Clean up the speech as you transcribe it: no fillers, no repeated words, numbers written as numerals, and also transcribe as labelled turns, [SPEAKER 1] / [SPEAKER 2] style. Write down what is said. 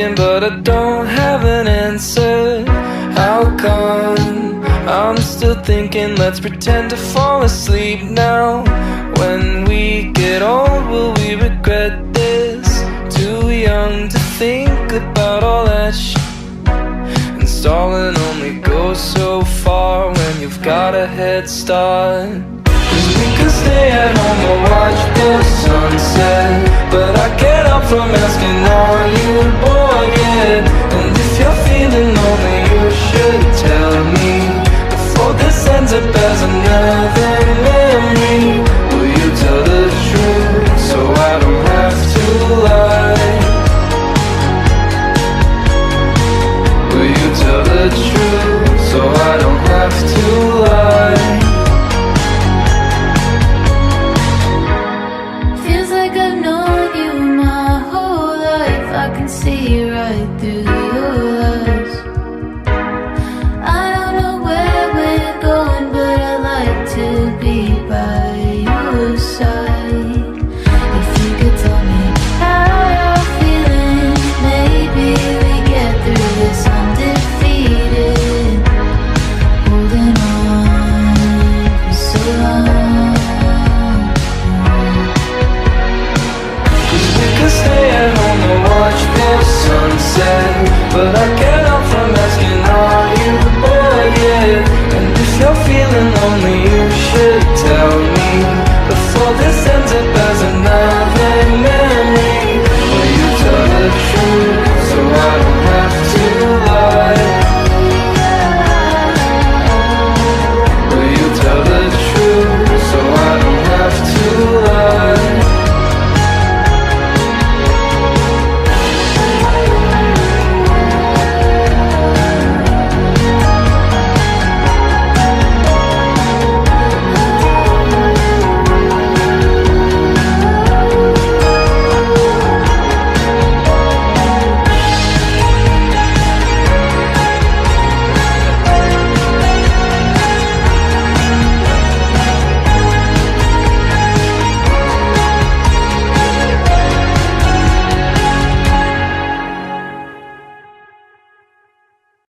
[SPEAKER 1] asking, but I don't have an answer. How come I'm still thinking, let's pretend to fall asleep now. When we get old, will we regret this? Too young to think about all that shit. And stalling only goes so far when you've got a head start. 'Cause we could stay at home or watch the sunset, but I can't help from asking, are you bored yet? And if you're feeling lonely, you should tell me, before this ends up as another memory. Will you tell the truth so I don't have to lie?